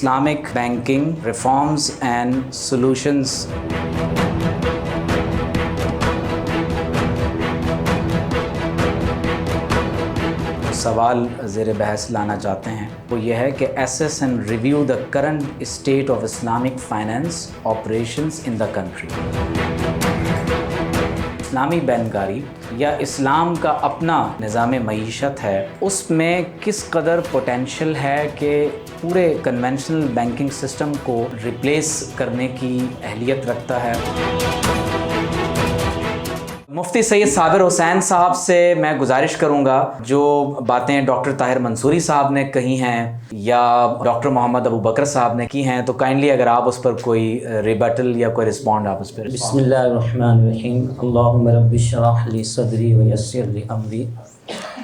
Islamic banking reforms and solutions. سوال زیر بحث لانا چاہتے ہیں وہ یہ ہے کہ assess and review the current state of Islamic finance operations in the country. اسلامی بینکاری یا اسلام کا اپنا نظام معیشت ہے، اس میں کس قدر پوٹینشیل ہے کہ پورے کنونشنل بینکنگ سسٹم کو ریپلیس کرنے کی اہلیت رکھتا ہے۔ مفتی سید صابر حسین صاحب سے میں گزارش کروں گا جو باتیں ڈاکٹر طاہر منصوری صاحب نے کہی ہیں یا ڈاکٹر محمد ابو بکر صاحب نے کی ہیں تو کائنڈلی اگر آپ اس پر کوئی ریبٹل یا کوئی رسپونڈ آپ اس پر۔ بسم اللہ الرحمن الرحیم، اللہم رب اشرح لی صدری ویسر لی امری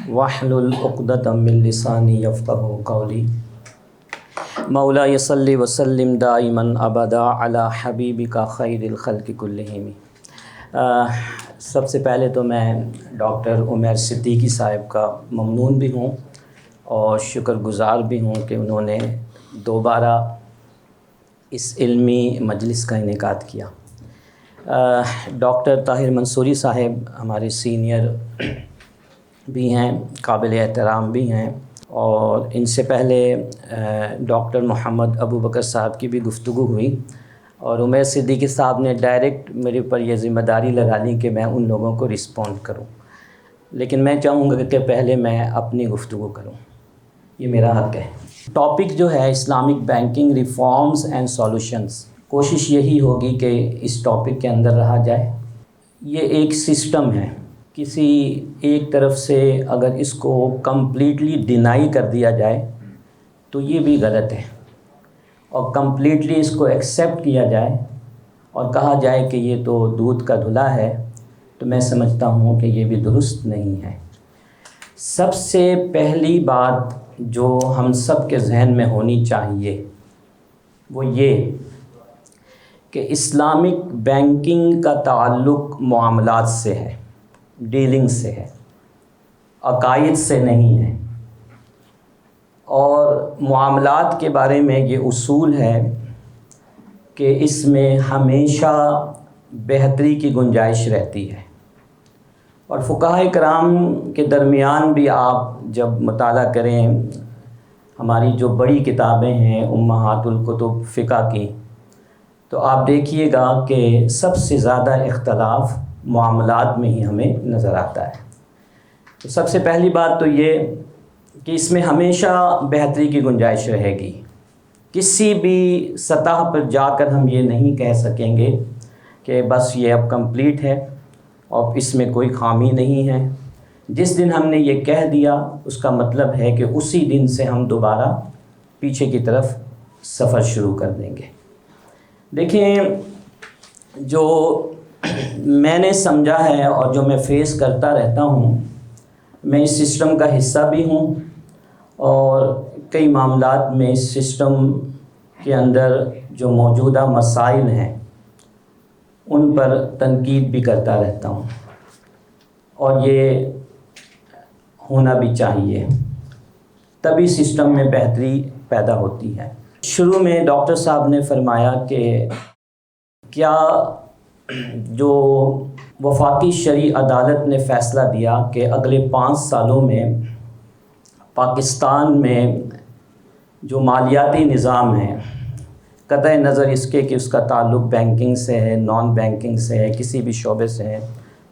واحلل عقدۃ من لسانی یفقہوا قولی۔ مولا صلی وسلم دائما ابدا علی حبیبک خیر الخلق کلہم۔ سب سے پہلے تو میں ڈاکٹر عمیر صدیقی صاحب کا ممنون بھی ہوں اور شکر گزار بھی ہوں کہ انہوں نے دوبارہ اس علمی مجلس کا انعقاد کیا۔ ڈاکٹر طاہر منصوری صاحب ہمارے سینئر بھی ہیں، قابل احترام بھی ہیں، اور ان سے پہلے ڈاکٹر محمد ابو بکر صاحب کی بھی گفتگو ہوئی اور عمیر صدیقی صاحب نے ڈائریکٹ میرے اوپر یہ ذمہ داری لگا لی کہ میں ان لوگوں کو رسپونڈ کروں، لیکن میں چاہوں گا کہ پہلے میں اپنی گفتگو کروں، یہ میرا حق ہے۔ ٹاپک جو ہے Islamic banking reforms and solutions, کوشش یہی ہوگی کہ اس ٹاپک کے اندر رہا جائے۔ یہ ایک سسٹم ہے، کسی ایک طرف سے اگر اس کو کمپلیٹلی ڈینائی کر دیا جائے تو یہ بھی غلط ہے، اور کمپلیٹلی اس کو ایکسیپٹ کیا جائے اور کہا جائے کہ یہ تو دودھ کا دھلا ہے تو میں سمجھتا ہوں کہ یہ بھی درست نہیں ہے۔ سب سے پہلی بات جو ہم سب کے ذہن میں ہونی چاہیے وہ یہ کہ اسلامک بینکنگ کا تعلق معاملات سے ہے، ڈیلنگ سے ہے، عقائد سے نہیں ہے، اور معاملات کے بارے میں یہ اصول ہے کہ اس میں ہمیشہ بہتری کی گنجائش رہتی ہے، اور فقہاء کرام کے درمیان بھی آپ جب مطالعہ کریں ہماری جو بڑی کتابیں ہیں امہات الکتب فقہ کی، تو آپ دیکھیے گا کہ سب سے زیادہ اختلاف معاملات میں ہی ہمیں نظر آتا ہے۔ تو سب سے پہلی بات تو یہ کہ اس میں ہمیشہ بہتری کی گنجائش رہے گی، کسی بھی سطح پر جا کر ہم یہ نہیں کہہ سکیں گے کہ بس یہ اب کمپلیٹ ہے اور اس میں کوئی خامی نہیں ہے۔ جس دن ہم نے یہ کہہ دیا اس کا مطلب ہے کہ اسی دن سے ہم دوبارہ پیچھے کی طرف سفر شروع کر دیں گے۔ دیکھیں، جو میں نے سمجھا ہے اور جو میں فیس کرتا رہتا ہوں، میں اس سسٹم کا حصہ بھی ہوں اور کئی معاملات میں اس سسٹم کے اندر جو موجودہ مسائل ہیں ان پر تنقید بھی کرتا رہتا ہوں، اور یہ ہونا بھی چاہیے، تبھی سسٹم میں بہتری پیدا ہوتی ہے۔ شروع میں ڈاکٹر صاحب نے فرمایا کہ کیا جو وفاقی شرعی عدالت نے فیصلہ دیا کہ اگلے 5 سالوں میں پاکستان میں جو مالیاتی نظام ہے، قطع نظر اس کے کہ اس کا تعلق بینکنگ سے ہے، نان بینکنگ سے ہے، کسی بھی شعبے سے ہے،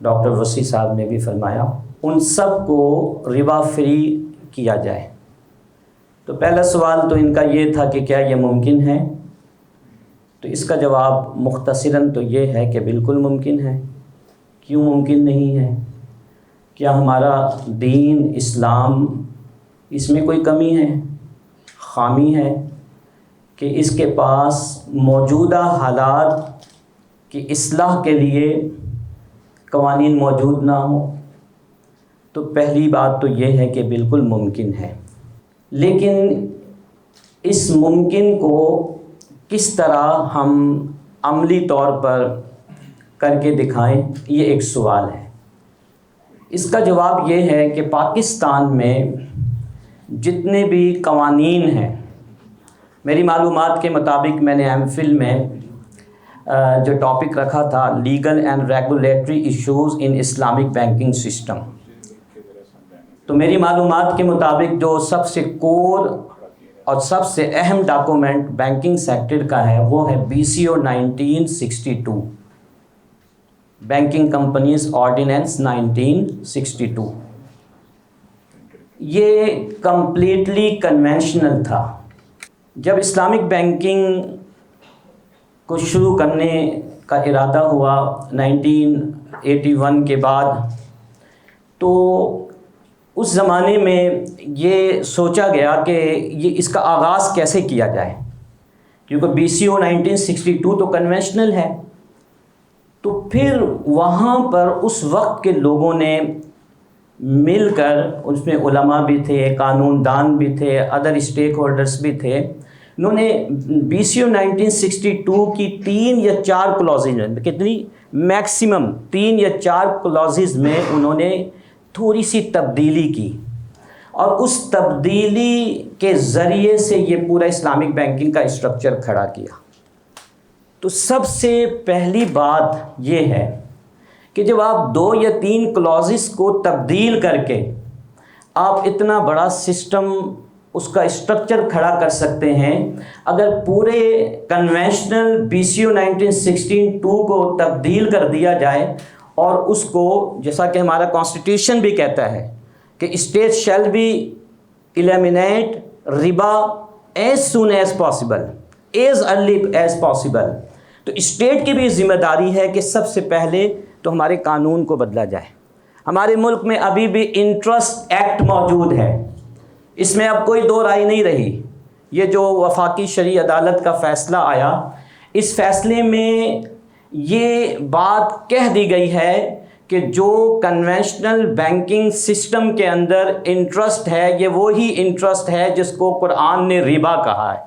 ڈاکٹر وسیع صاحب نے بھی فرمایا ان سب کو ربا فری کیا جائے۔ تو پہلا سوال تو ان کا یہ تھا کہ کیا یہ ممکن ہے؟ تو اس کا جواب مختصراً تو یہ ہے کہ بالکل ممکن ہے۔ کیوں ممکن نہیں ہے؟ کیا ہمارا دین اسلام اس میں کوئی کمی ہے، خامی ہے کہ اس کے پاس موجودہ حالات کی اصلاح کے لیے قوانین موجود نہ ہوں؟ تو پہلی بات تو یہ ہے کہ بالکل ممکن ہے، لیکن اس ممکن کو کس طرح ہم عملی طور پر کر کے دکھائیں، یہ ایک سوال ہے۔ اس کا جواب یہ ہے کہ پاکستان میں جتنے بھی قوانین ہیں میری معلومات کے مطابق میں نے ایم فل میں جو ٹاپک رکھا تھا legal and regulatory issues in Islamic banking system, تو میری معلومات کے مطابق جو سب سے کور اور سب سے اہم ڈاکومنٹ بینکنگ سیکٹر کا ہے وہ ہے BCO 1962، بینکنگ کمپنیز آرڈیننس 1962۔ یہ کمپلیٹلی کنونشنل تھا۔ جب اسلامک بینکنگ کو شروع کرنے کا ارادہ ہوا 1981 کے بعد، تو اس زمانے میں یہ سوچا گیا کہ یہ اس کا آغاز کیسے کیا جائے، کیونکہ BCO 1962 تو کنونشنل ہے۔ تو پھر وہاں پر اس وقت کے لوگوں نے مل کر، اس میں علماء بھی تھے، قانون دان بھی تھے، ادر اسٹیک ہولڈرز بھی تھے، انہوں نے BCO 1962 کی 3 یا 4 کلازز میں، کتنی میکسیمم 3 یا 4 کلازز میں انہوں نے تھوڑی سی تبدیلی کی، اور اس تبدیلی کے ذریعے سے یہ پورا اسلامک بینکنگ کا اسٹرکچر کھڑا کیا۔ تو سب سے پہلی بات یہ ہے کہ جب آپ 2 یا 3 کلازز کو تبدیل کر کے آپ اتنا بڑا سسٹم، اس کا اسٹرکچر کھڑا کر سکتے ہیں، اگر پورے کنونشنل BCO 1962 کو تبدیل کر دیا جائے اور اس کو، جیسا کہ ہمارا کانسٹیٹیوشن بھی کہتا ہے کہ اسٹیٹ شیل بی eliminate ربا as soon as possible, as early as possible, تو اسٹیٹ کی بھی ذمہ داری ہے کہ سب سے پہلے تو ہمارے قانون کو بدلا جائے۔ ہمارے ملک میں ابھی بھی انٹرسٹ ایکٹ موجود ہے، اس میں اب کوئی دو رائے نہیں رہی۔ یہ جو وفاقی شرعی عدالت کا فیصلہ آیا، اس فیصلے میں یہ بات کہہ دی گئی ہے کہ جو کنونشنل بینکنگ سسٹم کے اندر انٹرسٹ ہے، یہ وہی انٹرسٹ ہے جس کو قرآن نے ربا کہا ہے۔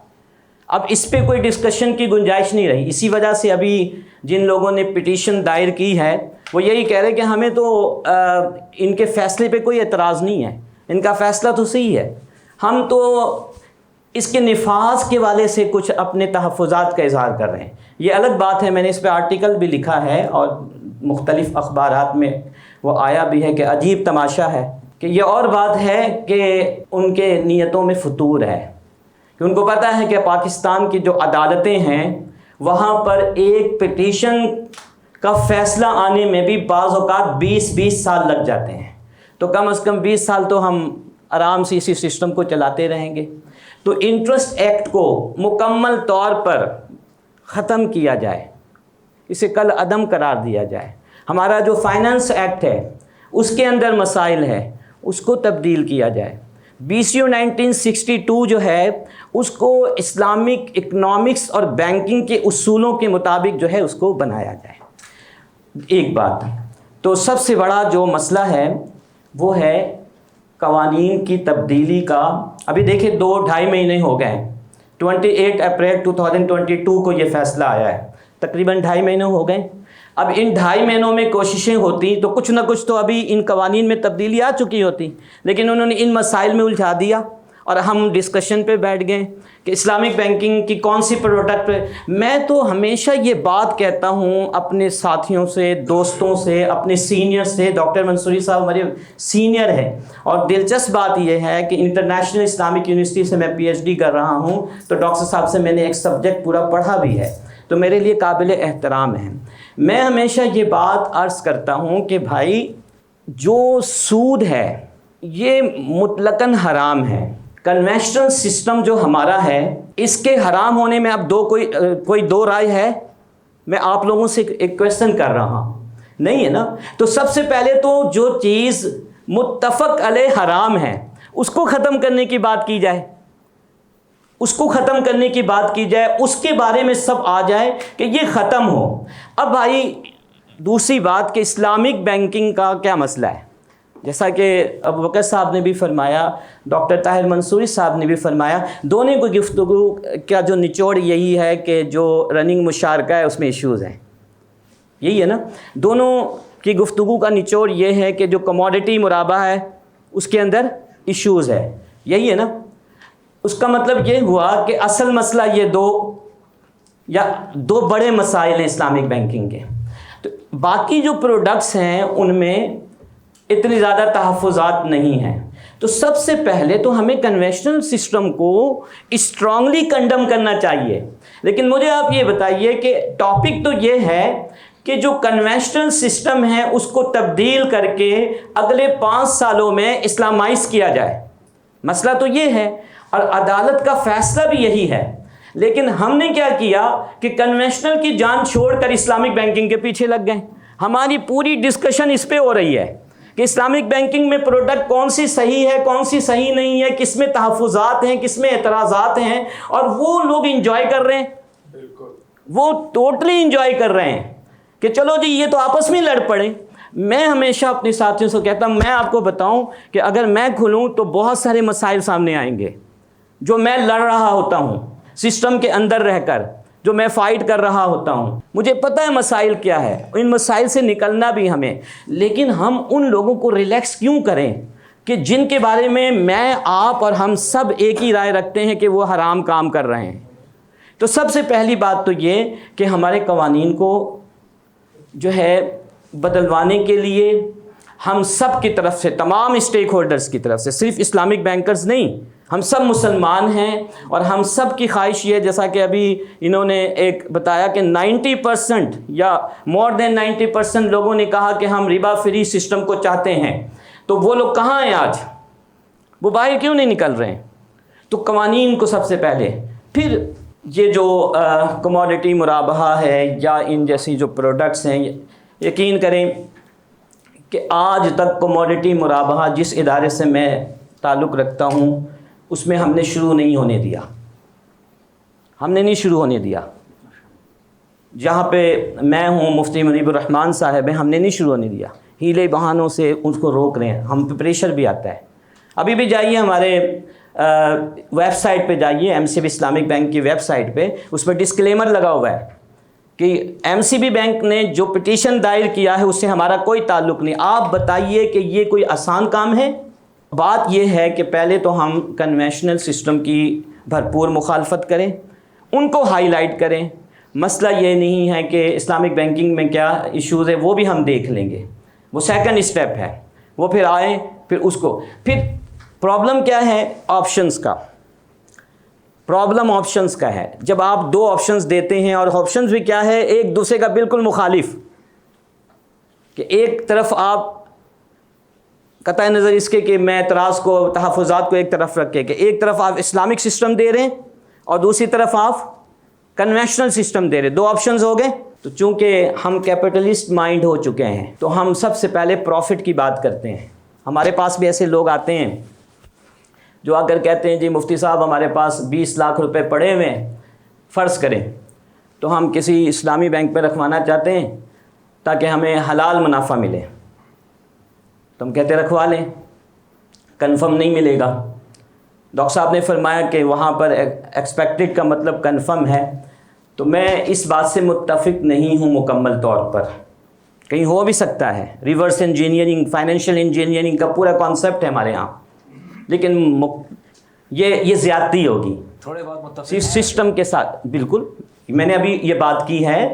اب اس پہ کوئی ڈسکشن کی گنجائش نہیں رہی۔ اسی وجہ سے ابھی جن لوگوں نے پٹیشن دائر کی ہے وہ یہی کہہ رہے کہ ہمیں تو ان کے فیصلے پہ کوئی اعتراض نہیں ہے، ان کا فیصلہ تو صحیح ہے، ہم تو اس کے نفاذ کے والے سے کچھ اپنے تحفظات کا اظہار کر رہے ہیں۔ یہ الگ بات ہے، میں نے اس پہ آرٹیکل بھی لکھا ہے اور مختلف اخبارات میں وہ آیا بھی ہے کہ عجیب تماشا ہے کہ یہ اور بات ہے کہ ان کے نیتوں میں فتور ہے، کہ ان کو پتہ ہے کہ پاکستان کی جو عدالتیں ہیں وہاں پر ایک پٹیشن کا فیصلہ آنے میں بھی بعض اوقات 20 سال لگ جاتے ہیں، تو کم از کم 20 سال تو ہم آرام سے اسی سسٹم کو چلاتے رہیں گے۔ تو انٹرسٹ ایکٹ کو مکمل طور پر ختم کیا جائے، اسے کل عدم قرار دیا جائے۔ ہمارا جو فائنانس ایکٹ ہے اس کے اندر مسائل ہے، اس کو تبدیل کیا جائے۔ BCO 1962 جو ہے اس کو اسلامک اکنامکس اور بینکنگ کے اصولوں کے مطابق جو ہے اس کو بنایا جائے۔ ایک بات تو سب سے بڑا جو مسئلہ ہے وہ ہے قوانین کی تبدیلی کا۔ ابھی دیکھیں 2-2.5 مہینے ہو گئے، 28 اپریل 2022 کو یہ فیصلہ آیا ہے، تقریباً 2.5 مہینے ہو گئے۔ اب ان 2.5 مہینوں میں کوششیں ہوتی تو کچھ نہ کچھ تو ابھی ان قوانین میں تبدیلی آ چکی ہوتی، لیکن انہوں نے ان مسائل میں الجھا دیا اور ہم ڈسکشن پہ بیٹھ گئے کہ اسلامک بینکنگ کی کون سی پروڈکٹ پہ۔ میں تو ہمیشہ یہ بات کہتا ہوں اپنے ساتھیوں سے، دوستوں سے، اپنے سینئر سے، ڈاکٹر منصوری صاحب ہمارے سینئر ہیں، اور دلچسپ بات یہ ہے کہ انٹرنیشنل اسلامک یونیورسٹی سے میں PhD کر رہا ہوں، تو ڈاکٹر صاحب سے میں نے ایک سبجیکٹ پورا پڑھا بھی ہے، تو میرے لیے قابل احترام ہے۔ میں ہمیشہ یہ بات عرض کرتا ہوں کہ بھائی جو سود ہے یہ مطلقاً حرام ہے۔ کنونشنل سسٹم جو ہمارا ہے اس کے حرام ہونے میں اب کوئی دو رائے ہے؟ میں آپ لوگوں سے ایک کویسچن کر رہا ہوں، نہیں ہے نا؟ تو سب سے پہلے تو جو چیز متفق علیہ حرام ہے اس کو ختم کرنے کی بات کی جائے، اس کو ختم کرنے کی بات کی جائے، اس کے بارے میں سب آ جائے کہ یہ ختم ہو۔ اب بھائی دوسری بات کہ اسلامک بینکنگ کا کیا مسئلہ ہے، جیسا کہ ابوبکر صاحب نے بھی فرمایا، ڈاکٹر طاہر منصوری صاحب نے بھی فرمایا، دونوں کو گفتگو کا جو نچوڑ یہی ہے کہ جو رننگ مشارکہ ہے اس میں ایشوز ہیں، یہی ہے نا؟ دونوں کی گفتگو کا نچوڑ یہ ہے کہ جو کموڈٹی مرابہ ہے اس کے اندر ایشوز ہے، یہی ہے نا؟ اس کا مطلب یہ ہوا کہ اصل مسئلہ یہ دو بڑے مسائل ہیں اسلامک بینکنگ کے. تو باقی جو پروڈکٹس ہیں ان میں اتنی زیادہ تحفظات نہیں ہیں. تو سب سے پہلے تو ہمیں کنونشنل سسٹم کو اسٹرانگلی کنڈم کرنا چاہیے. لیکن مجھے آپ یہ بتائیے کہ ٹاپک تو یہ ہے کہ جو کنونشنل سسٹم ہے اس کو تبدیل کر کے اگلے 5 سالوں میں اسلامائز کیا جائے. مسئلہ تو یہ ہے اور عدالت کا فیصلہ بھی یہی ہے. لیکن ہم نے کیا کیا کہ کنونشنل کی جان چھوڑ کر اسلامک بینکنگ کے پیچھے لگ گئے. ہماری پوری ڈسکشن اس پہ ہو رہی ہے کہ اسلامک بینکنگ میں پروڈکٹ کون سی صحیح ہے, کون سی صحیح نہیں ہے, کس میں تحفظات ہیں, کس میں اعتراضات ہیں, اور وہ لوگ انجوائے کر رہے ہیں. وہ ٹوٹلی انجوائے کر رہے ہیں کہ چلو جی یہ تو آپس میں لڑ پڑیں. میں ہمیشہ اپنے ساتھیوں سے کہتا ہوں, میں آپ کو بتاؤں کہ اگر میں کھلوں تو بہت سارے مسائل سامنے آئیں گے جو میں لڑ رہا ہوتا ہوں سسٹم کے اندر رہ کر, جو میں فائٹ کر رہا ہوتا ہوں. مجھے پتہ ہے مسائل کیا ہے, ان مسائل سے نکلنا بھی ہمیں. لیکن ہم ان لوگوں کو ریلیکس کیوں کریں کہ جن کے بارے میں آپ اور ہم سب ایک ہی رائے رکھتے ہیں کہ وہ حرام کام کر رہے ہیں. تو سب سے پہلی بات تو یہ کہ ہمارے قوانین کو جو ہے بدلوانے کے لیے ہم سب کی طرف سے, تمام اسٹیک ہولڈرز کی طرف سے, صرف اسلامک بینکرز نہیں, ہم سب مسلمان ہیں اور ہم سب کی خواہش یہ ہے, جیسا کہ ابھی انہوں نے ایک بتایا کہ 90% یا مور دین 90% لوگوں نے کہا کہ ہم ربا فری سسٹم کو چاہتے ہیں. تو وہ لوگ کہاں ہیں آج؟ وہ باہر کیوں نہیں نکل رہے ہیں؟ تو قوانین کو سب سے پہلے, پھر یہ جو کموڈٹی مرابحہ ہے یا ان جیسی جو پروڈکٹس ہیں, یقین کریں کہ آج تک کموڈٹی مرابحہ جس ادارے سے میں تعلق رکھتا ہوں اس میں ہم نے شروع نہیں ہونے دیا. ہم نے نہیں شروع ہونے دیا. جہاں پہ میں ہوں, مفتی منیب الرحمان صاحب ہیں, ہم نے نہیں شروع ہونے دیا. ہیلے بہانوں سے اس کو روک رہے ہیں, ہم پہ پریشر بھی آتا ہے. ابھی بھی جائیے ہمارے ویب سائٹ پہ جائیے, M C B Islamic bank کی ویب سائٹ پہ, اس پہ ڈسکلیمر لگا ہوا ہے کہ ایم سی بی بینک نے جو پٹیشن دائر کیا ہے اس سے ہمارا کوئی تعلق نہیں. آپ بتائیے کہ یہ کوئی آسان کام ہے؟ بات یہ ہے کہ پہلے تو ہم کنونشنل سسٹم کی بھرپور مخالفت کریں, ان کو ہائی لائٹ کریں. مسئلہ یہ نہیں ہے کہ اسلامک بینکنگ میں کیا ایشوز ہے وہ بھی ہم دیکھ لیں گے, وہ سیکنڈ اسٹیپ ہے. وہ پھر آئیں, پھر اس کو, پھر پرابلم کیا ہے آپشنز کا. پرابلم آپشنز کا ہے. جب آپ 2 آپشنز دیتے ہیں, اور آپشنز بھی کیا ہے, ایک دوسرے کا بالکل مخالف, کہ ایک طرف آپ قطع نظر اس کے کہ میں اعتراض کو, تحفظات کو ایک طرف رکھ کے, کہ ایک طرف آپ اسلامک سسٹم دے رہے ہیں اور دوسری طرف آپ کنونشنل سسٹم دے رہے ہیں. 2 آپشنز ہو گئے. تو چونکہ ہم کیپٹلسٹ مائنڈ ہو چکے ہیں تو ہم سب سے پہلے پروفٹ کی بات کرتے ہیں. ہمارے پاس بھی ایسے لوگ آتے ہیں جو آ کر کہتے ہیں جی مفتی صاحب ہمارے پاس 20 لاکھ روپے پڑے ہوئے ہیں, فرض کریں, تو ہم کسی اسلامی بینک پہ رکھوانا چاہتے ہیں تاکہ ہمیں حلال منافع ملے. تو ہم کہتے رکھوا لیں, کنفرم نہیں ملے گا. ڈاکٹر صاحب نے فرمایا کہ وہاں پر ایکسپیکٹڈ کا مطلب کنفرم ہے. تو میں اس بات سے متفق نہیں ہوں مکمل طور پر. کہیں ہو بھی سکتا ہے, ریورس انجینئرنگ, فائنینشیل انجینئرنگ کا پورا کانسیپٹ ہے ہمارے یہاں, لیکن یہ زیادتی ہوگی تھوڑے بہت متفق سسٹم کے ساتھ. بالکل, میں نے ابھی یہ بات کی ہے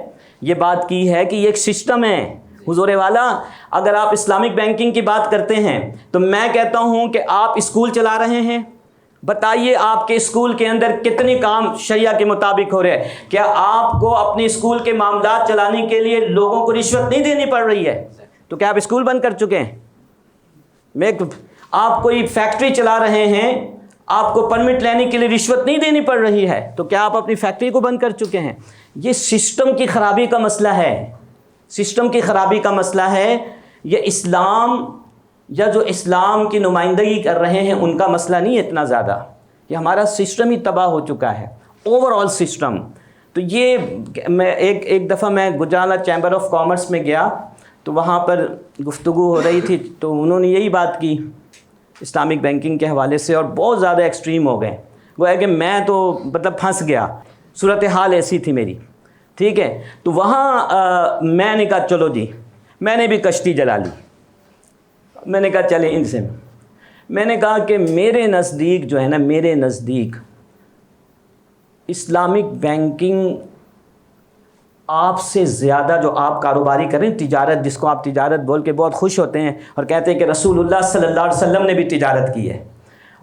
کہ یہ ایک سسٹم ہے. حضور والا, اگر آپ اسلامک بینکنگ کی بات کرتے ہیں تو میں کہتا ہوں کہ آپ اسکول چلا رہے ہیں, بتائیے آپ کے اسکول کے اندر کتنے کام شریعہ کے مطابق ہو رہے ہیں؟ کیا آپ کو اپنے اسکول کے معاملات چلانے کے لیے لوگوں کو رشوت نہیں دینی پڑ رہی ہے؟ تو کیا آپ اسکول بند کر چکے ہیں؟ آپ کوئی فیکٹری چلا رہے ہیں, آپ کو پرمٹ لینے کے لیے رشوت نہیں دینی پڑ رہی ہے, تو کیا آپ اپنی فیکٹری کو بند کر چکے ہیں؟ یہ سسٹم کی خرابی کا مسئلہ ہے. سسٹم کی خرابی کا مسئلہ ہے. یہ اسلام یا جو اسلام کی نمائندگی کر رہے ہیں ان کا مسئلہ نہیں ہے اتنا زیادہ. یہ ہمارا سسٹم ہی تباہ ہو چکا ہے, اوور آل سسٹم. تو یہ میں ایک دفعہ میں گجرانوالہ چیمبر آف کامرس میں گیا تو وہاں پر گفتگو ہو رہی تھی, تو انہوں نے یہی بات کی اسلامک بینکنگ کے حوالے سے, اور بہت زیادہ ایکسٹریم ہو گئے. وہ ہے کہ میں تو مطلب پھنس گیا, صورتحال ایسی تھی میری. ٹھیک ہے, تو وہاں میں نے کہا چلو جی, میں نے بھی کشتی جلا لی. میں نے کہا چلیں ان سے. میں نے کہا کہ میرے نزدیک جو ہے نا، میرے نزدیک اسلامک بینکنگ آپ سے زیادہ، جو آپ کاروباری کریں تجارت، جس کو آپ تجارت بول کے بہت خوش ہوتے ہیں اور کہتے ہیں کہ رسول اللہ صلی اللہ علیہ وسلم نے بھی تجارت کی ہے،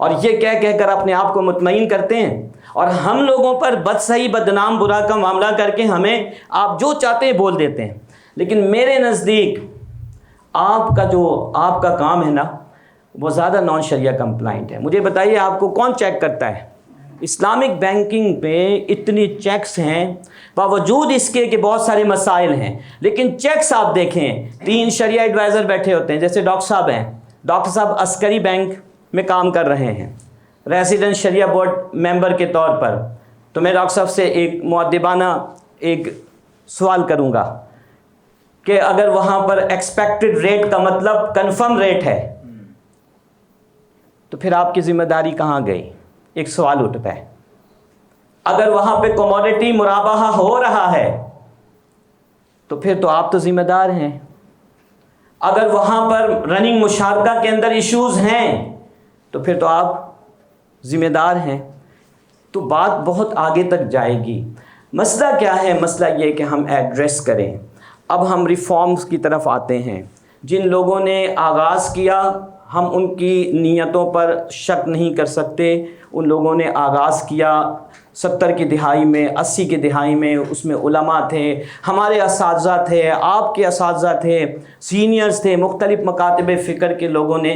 اور یہ کہہ کر اپنے آپ کو مطمئن کرتے ہیں، اور ہم لوگوں پر بد صحیح بدنام برا کا معاملہ کر کے ہمیں آپ جو چاہتے ہیں بول دیتے ہیں۔ لیکن میرے نزدیک آپ کا کام ہے نا، وہ زیادہ نان شریعہ کمپلائنٹ ہے۔ مجھے بتائیے آپ کو کون چیک کرتا ہے؟ اسلامک بینکنگ پہ اتنی چیکس ہیں، باوجود اس کے کہ بہت سارے مسائل ہیں، لیکن چیکس آپ دیکھیں، 3 شریعہ ایڈوائزر بیٹھے ہوتے ہیں، جیسے ڈاکٹر صاحب ہیں، ڈاکٹر صاحب عسکری بینک میں کام کر رہے ہیں، ریزیڈنٹ شریعہ بورڈ ممبر کے طور پر۔ تو میں ڈاکٹر صاحب سے ایک مؤدبانہ ایک سوال کروں گا کہ اگر وہاں پر ایکسپیکٹڈ ریٹ کا مطلب کنفرم ریٹ ہے، تو پھر آپ کی ذمہ داری کہاں گئی؟ ایک سوال اٹھتا ہے۔ اگر وہاں پہ کموڈٹی مرابحہ ہو رہا ہے تو پھر تو آپ تو ذمہ دار ہیں۔ اگر وہاں پر رننگ مشارکہ کے اندر ایشوز ہیں تو پھر تو آپ ذمہ دار ہیں۔ تو بات بہت آگے تک جائے گی۔ مسئلہ کیا ہے؟ مسئلہ یہ کہ ہم ایڈریس کریں۔ اب ہم ریفارمز کی طرف آتے ہیں۔ جن لوگوں نے آغاز کیا، ہم ان کی نیتوں پر شک نہیں کر سکتے۔ ان لوگوں نے آغاز کیا 70 کی دہائی میں، 80 کی دہائی میں، اس میں علماء تھے، ہمارے اساتذہ تھے، آپ کے اساتذہ تھے، سینئرز تھے، مختلف مکاتب فکر کے لوگوں نے۔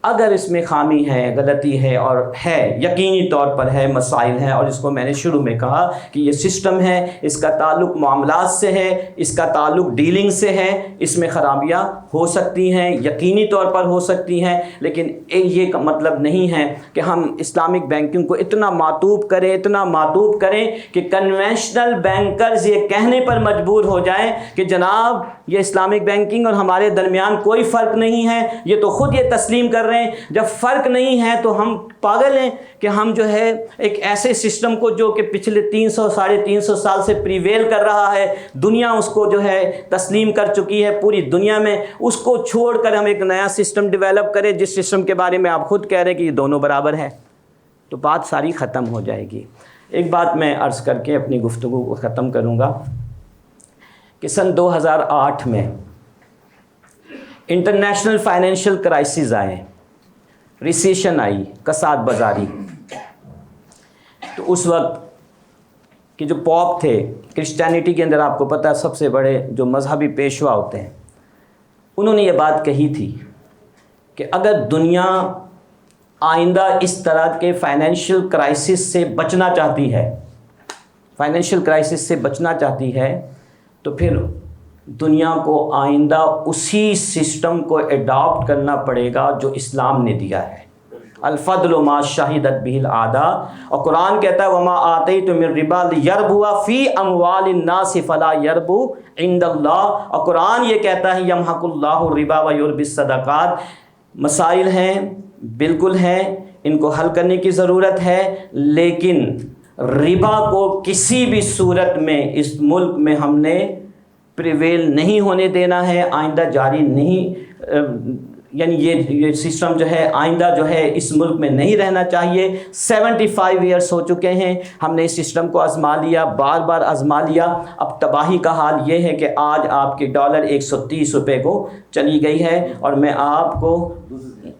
اگر اس میں خامی ہے، غلطی ہے، اور ہے یقینی طور پر ہے، مسائل ہیں، اور اس کو میں نے شروع میں کہا کہ یہ سسٹم ہے، اس کا تعلق معاملات سے ہے، اس کا تعلق ڈیلنگ سے ہے، اس میں خرابیاں ہو سکتی ہیں، یقینی طور پر ہو سکتی ہیں، لیکن یہ مطلب نہیں ہے کہ ہم اسلامک بینکنگ کو اتنا معطوب کریں کہ کنونشنل بینکرز یہ کہنے پر مجبور ہو جائیں کہ جناب یہ اسلامک بینکنگ اور ہمارے درمیان کوئی فرق نہیں ہے، یہ تو خود یہ تسلیم کر رہے ہیں۔ جب فرق نہیں ہے تو ہم پاگل ہیں کہ ہم جو ہے ایک ایسے سسٹم کو جو کہ پچھلے 300-350 سال سے پریویل کر رہا ہے، دنیا اس کو جو ہے تسلیم کر چکی ہے پوری دنیا میں، اس کو چھوڑ کر ہم ایک نیا سسٹم ڈیولپ کریں جس سسٹم کے بارے میں آپ خود کہہ رہے ہیں کہ یہ دونوں برابر ہے، تو بات ساری ختم ہو جائے گی۔ ایک بات میں عرض کر کے اپنی گفتگو کو ختم کروں گا کہ سن 2008 میں انٹرنیشنل فائنینشیل کرائسس آئے، ریسیشن آئی، کساد بازاری۔ تو اس وقت کہ جو پوپ تھے کرسچینٹی کے اندر، آپ کو پتہ ہے سب سے بڑے جو مذہبی پیشوا ہوتے ہیں، انہوں نے یہ بات کہی تھی کہ اگر دنیا آئندہ اس طرح کے فائنینشیل کرائسس سے بچنا چاہتی ہے تو پھر دنیا کو آئندہ اسی سسٹم کو اڈاپٹ کرنا پڑے گا جو اسلام نے دیا ہے۔ الفضل ما شہدت بہ الاعداء، اور قرآن کہتا ہے وما آتیتم من ربا لیربو فی اموال الناس فلا یربو عند اللہ، اور قرآن یہ کہتا ہے یمحق اللہ الربا ویربی الصدقات۔ مسائل ہیں، بالکل ہیں، ان کو حل کرنے کی ضرورت ہے، لیکن ربا کو کسی بھی صورت میں اس ملک میں ہم نے پریویل نہیں ہونے دینا ہے، آئندہ جاری نہیں، یعنی یہ سسٹم جو ہے آئندہ جو ہے اس ملک میں نہیں رہنا چاہیے۔ 75 ایئرس ہو چکے ہیں، ہم نے اس سسٹم کو آزما لیا، بار بار آزما لیا۔ اب تباہی کا حال یہ ہے کہ آج آپ کی ڈالر 130 روپے کو چلی گئی ہے، اور میں آپ کو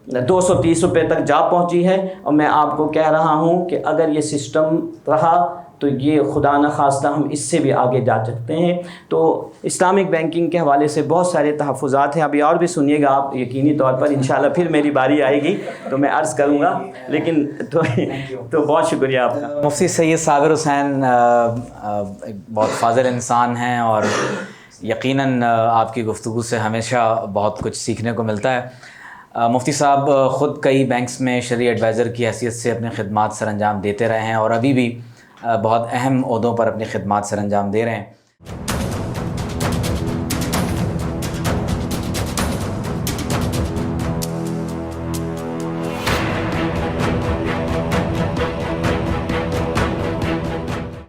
230 روپے تک جا پہنچی ہے، اور میں آپ کو کہہ رہا ہوں کہ اگر یہ سسٹم رہا تو یہ خدا نخواستہ ہم اس سے بھی آگے جا سکتے ہیں۔ تو اسلامک بینکنگ کے حوالے سے بہت سارے تحفظات ہیں، ابھی اور بھی سنیے گا آپ یقینی طور پر، انشاءاللہ پھر میری باری آئے گی تو میں عرض کروں گا، لیکن تو بہت شکریہ آپ کا۔ مفتی سید صابر حسین ایک بہت فاضل انسان ہیں، اور یقیناً آپ کی گفتگو سے ہمیشہ بہت کچھ سیکھنے کو ملتا ہے۔ مفتی صاحب خود کئی بینکس میں شرعی ایڈوائزر کی حیثیت سے اپنے خدمات سر انجام دیتے رہے ہیں، اور ابھی بھی بہت اہم عہدوں پر اپنی خدمات سر انجام دے رہے ہیں۔